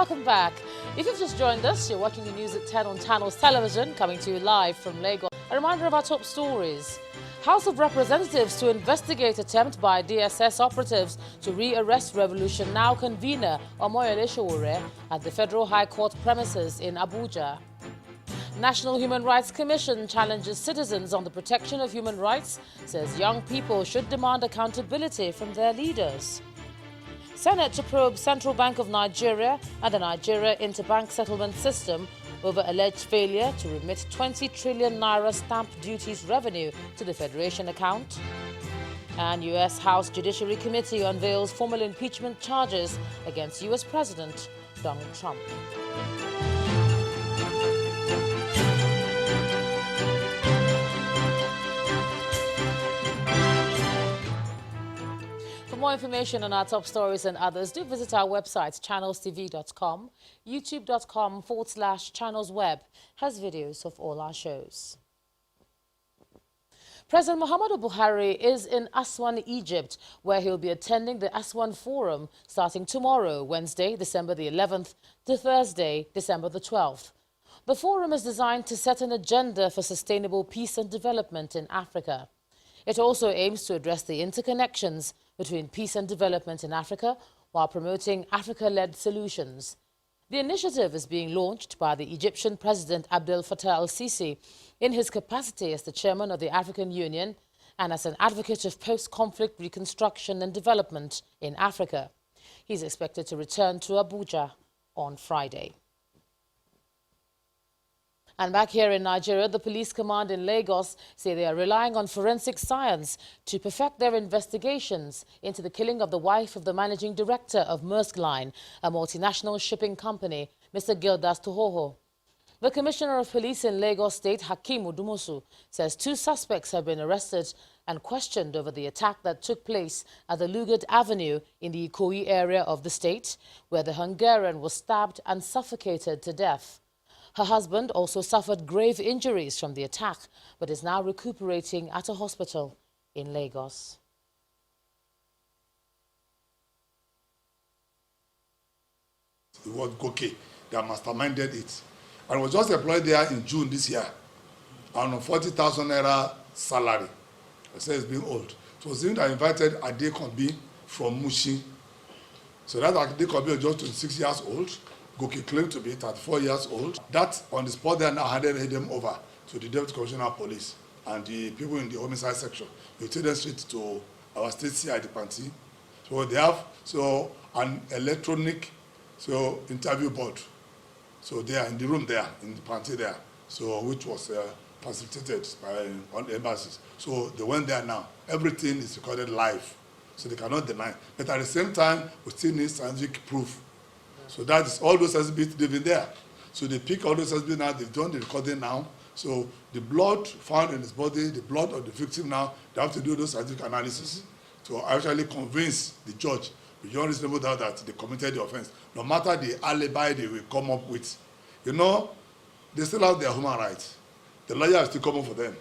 Welcome back. If you've just joined us, you're watching the news at 10 on Channels Television, coming to you live from Lagos. A reminder of our top stories. House of Representatives to investigate attempt by DSS operatives to re-arrest Revolution Now convener Omoyele Sowore at the Federal High Court premises in Abuja. National Human Rights Commission challenges citizens on the protection of human rights, says young people should demand accountability from their leaders. Senate to probe Central Bank of Nigeria and the Nigeria Interbank Settlement System over alleged failure to remit 20 trillion naira stamp duties revenue to the Federation account. And U.S. House Judiciary Committee unveils formal impeachment charges against U.S. President Donald Trump. For more information on our top stories and others, do visit our website, channelstv.com. youtube.com/channelsweb has videos of all our shows. President Muhammadu Buhari is in Aswan, Egypt, where he'll be attending the Aswan Forum starting tomorrow, Wednesday, December the 11th, to Thursday, December the 12th. The forum is designed to set an agenda for sustainable peace and development in Africa. It also aims to address the interconnections between peace and development in Africa while promoting Africa-led solutions. The initiative is being launched by the Egyptian President Abdel Fattah al-Sisi in his capacity as the chairman of the African Union and as an advocate of post-conflict reconstruction and development in Africa. He's expected to return to Abuja on Friday. And back here in Nigeria, the police command in Lagos say they are relying on forensic science to perfect their investigations into the killing of the wife of the managing director of Maersk Line, a multinational shipping company, Mr. Gildas Tohoho. The Commissioner of Police in Lagos State, Hakeem Odumosu, says 2 suspects have been arrested and questioned over the attack that took place at the Lugard Avenue in the Ikoyi area of the state, where the Hungarian was stabbed and suffocated to death. Her husband also suffered grave injuries from the attack, but is now recuperating at a hospital in Lagos. It was Goke that masterminded it. And was just employed there in June this year on 40,000 naira salary. I say it's being old. So it was him that invited Ade Kombi from Mushi. So that Ade Kombi was just 26 years old. Goki claimed to be 34 years old. That on the spot they now handed them over to the Deputy Commissioner of Police and the people in the homicide section. They take them straight to our state CID Panti. So they have an electronic interview board. So they are in the room there, in the Panti there. So which was facilitated by all the embassies. So they went there now. Everything is recorded live. So they cannot deny. But at the same time, we still need scientific proof. So that is all those exhibits they've been there. So they pick all those exhibits now, they've done the recording now. So the blood found in his body, the blood of the victim now, they have to do those scientific analysis to actually convince the judge beyond reasonable doubt that they committed the offense. No matter the alibi they will come up with. You know, they still have their human rights. The lawyer is still coming for them.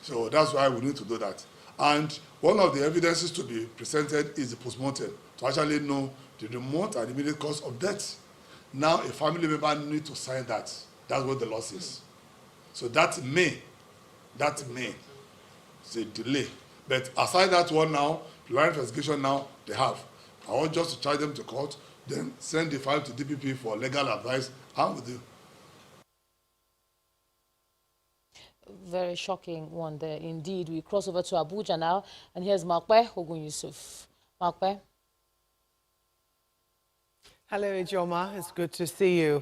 So that's why we need to do that. And one of the evidences to be presented is the postmortem, to actually know the remote and immediate cause of death. Now a family member needs to sign that. That's what the law says. So that may, it's a delay. But aside that one now, preliminary investigation now, they have. I want just to charge them to court, then send the file to DPP for legal advice. I'm with you. Very shocking one there indeed. We cross over to Abuja now, and here's Makwe Ogun Yusuf. Makwe. Hello, Ijoma. It's good to see you.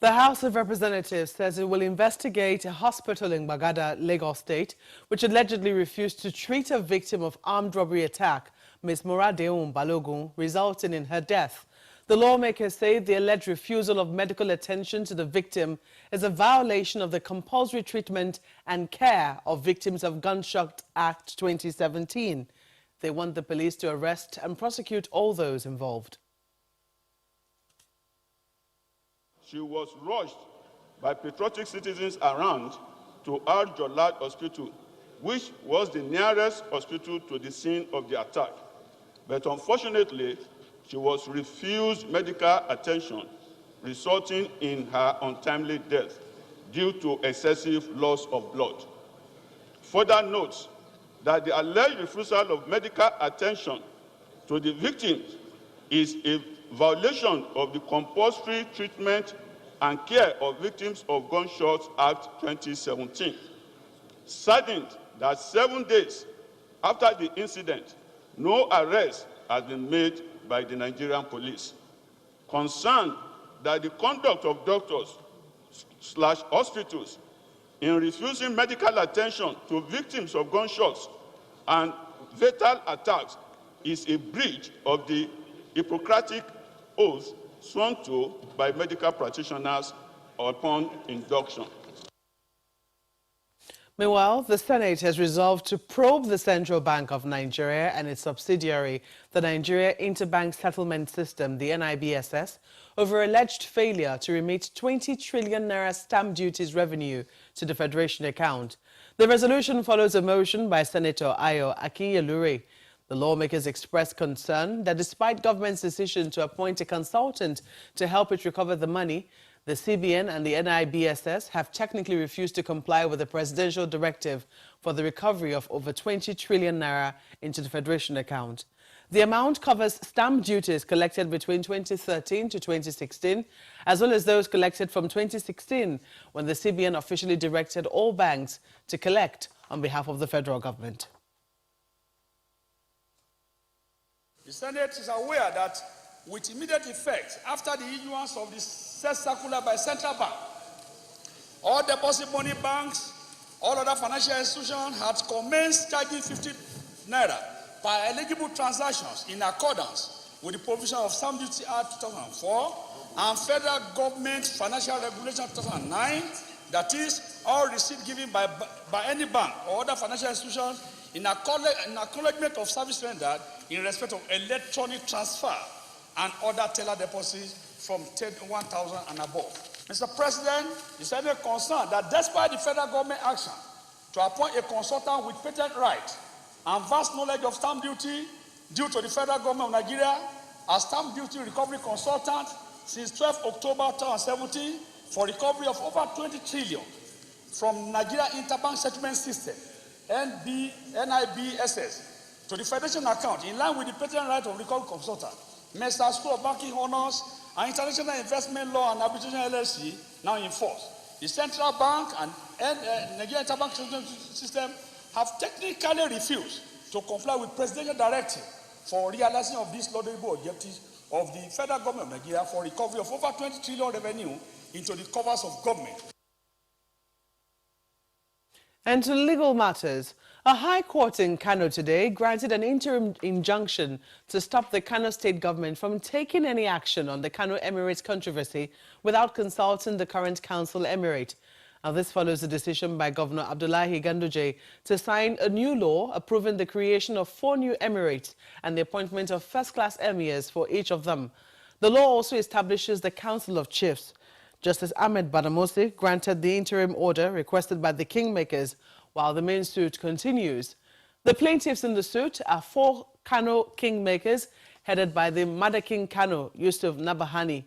The House of Representatives says it will investigate a hospital in Bagada, Lagos State, which allegedly refused to treat a victim of armed robbery attack, Ms. Moradeun Balogun, resulting in her death. The lawmakers say the alleged refusal of medical attention to the victim is a violation of the Compulsory Treatment and Care of Victims of Gunshot Act 2017. They want the police to arrest and prosecute all those involved. She was rushed by patriotic citizens around to Al-Jalad Hospital, which was the nearest hospital to the scene of the attack. But unfortunately, she was refused medical attention resulting in her untimely death due to excessive loss of blood. Further notes that the alleged refusal of medical attention to the victims is a violation of the Compulsory Treatment and Care of Victims of Gunshots Act 2017. Saddened that 7 days after the incident, no arrest has been made by the Nigerian police. Concerned that the conduct of doctors/hospitals in refusing medical attention to victims of gunshots and fatal attacks is a breach of the Hippocratic oath sworn to by medical practitioners upon induction. Meanwhile, the Senate has resolved to probe the Central Bank of Nigeria and its subsidiary, the Nigeria Interbank Settlement System, the NIBSS, over alleged failure to remit 20 trillion naira stamp duties revenue to the Federation account. The resolution follows a motion by Senator Ayo Akinyelure. The lawmakers expressed concern that despite government's decision to appoint a consultant to help it recover the money, the CBN and the NIBSS have technically refused to comply with the presidential directive for the recovery of over 20 trillion naira into the Federation account. The amount covers stamp duties collected between 2013 to 2016, as well as those collected from 2016, when the CBN officially directed all banks to collect on behalf of the federal government. The Senate is aware that with immediate effect after the issuance of the said circular by Central Bank, all deposit money banks, all other financial institutions had commenced charging 50 naira per eligible transactions in accordance with the provision of Stamp Duty Act 2004 and Federal Government Financial Regulation 2009, that is, all receipts given by any bank or other financial institutions in acknowledgement of service rendered in respect of electronic transfer and other teller deposits from 1,000 and above. Mr. President, the Senate concerned that despite the federal government action to appoint a consultant with patent right and vast knowledge of stamp duty due to the federal government of Nigeria as stamp duty recovery consultant since 12 October 2017 for recovery of over 20 trillion from Nigeria Interbank Settlement System, NIBSS, to the Federation account in line with the patent right of recovery consultant, Mr. School of Banking Honors and International Investment Law and Arbitration LLC now in force. The Central Bank and Nigeria Interbank System have technically refused to comply with presidential directive for realizing of these laudable objectives of the federal government of Nigeria for recovery of over 20 trillion revenue into the coffers of government. And to legal matters, a high court in Kano today granted an interim injunction to stop the Kano state government from taking any action on the Kano Emirates controversy without consulting the current council emirate. Now, this follows a decision by Governor Abdullahi Ganduje to sign a new law approving the creation of 4 new emirates and the appointment of first-class emirs for each of them. The law also establishes the Council of Chiefs. Justice Ahmed Badamosi granted the interim order requested by the kingmakers while the main suit continues. The plaintiffs in the suit are 4 Kano kingmakers headed by the Mother King Kano, Yusuf Nabahani.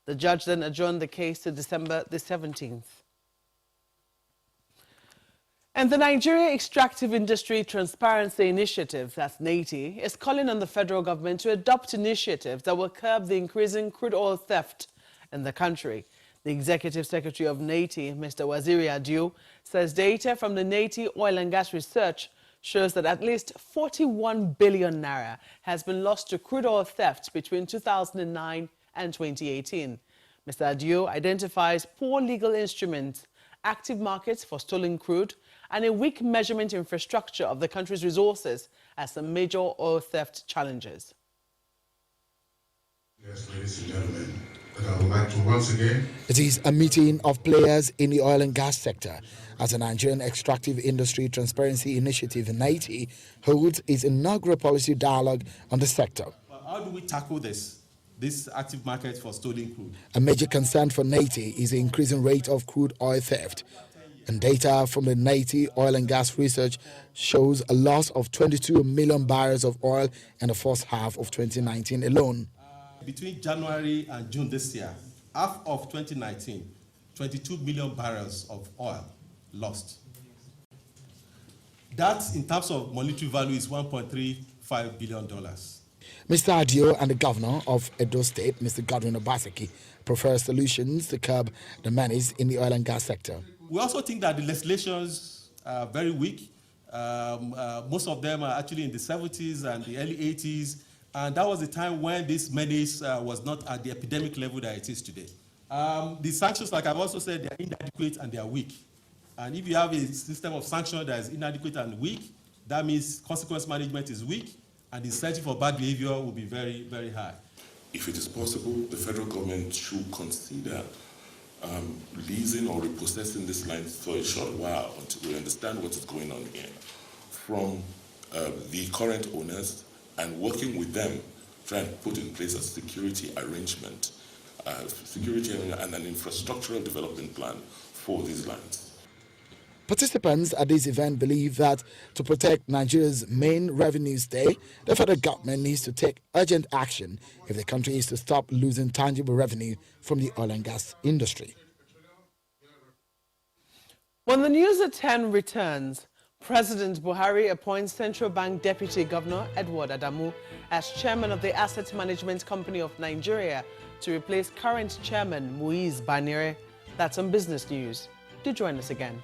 The judge then adjourned the case to December the 17th. And the Nigeria Extractive Industry Transparency Initiative, that's NATI, is calling on the federal government to adopt initiatives that will curb the increasing crude oil theft in the country. The Executive Secretary of NATI, Mr. Waziri Adio, says data from the NATI Oil and Gas Research shows that at least 41 billion naira has been lost to crude oil theft between 2009 and 2018. Mr. Adio identifies poor legal instruments, active markets for stolen crude, and a weak measurement infrastructure of the country's resources as some major oil theft challenges. Yes, ladies and gentlemen, I would like to once again... It is a meeting of players in the oil and gas sector as the Nigerian Extractive Industry Transparency Initiative, NITI, holds its inaugural policy dialogue on the sector. How do we tackle this active market for stolen crude? A major concern for NITI is the increasing rate of crude oil theft. And data from the NITI Oil and Gas Research shows a loss of 22 million barrels of oil in the first half of 2019 alone. Between January and June this year, half of 2019, 22 million barrels of oil lost. That, in terms of monetary value, is $1.35 billion. Mr. Adio and the governor of Edo State, Mr. Godwin Obaseki, prefer solutions to curb the menace in the oil and gas sector. We also think that the legislations are very weak. Most of them are actually in the 70s and the early 80s, and that was the time when this menace was not at the epidemic level that it is today. The sanctions, like I've also said, they are inadequate and they are weak. And if you have a system of sanctions that is inadequate and weak, that means consequence management is weak, and the incentive for bad behavior will be very, very high. If it is possible, the federal government should consider leasing or repossessing this land for a short while until we understand what is going on here from the current owners, and working with them, try and put in place a security arrangement, and an infrastructural development plan for these lands. Participants at this event believe that to protect Nigeria's main revenue stay, the federal government needs to take urgent action if the country is to stop losing tangible revenue from the oil and gas industry. When the news at 10 returns, President Buhari appoints Central Bank Deputy Governor Edward Adamu as chairman of the Asset Management Company of Nigeria to replace current chairman Muiz Banire. That's on Business News. Do join us again.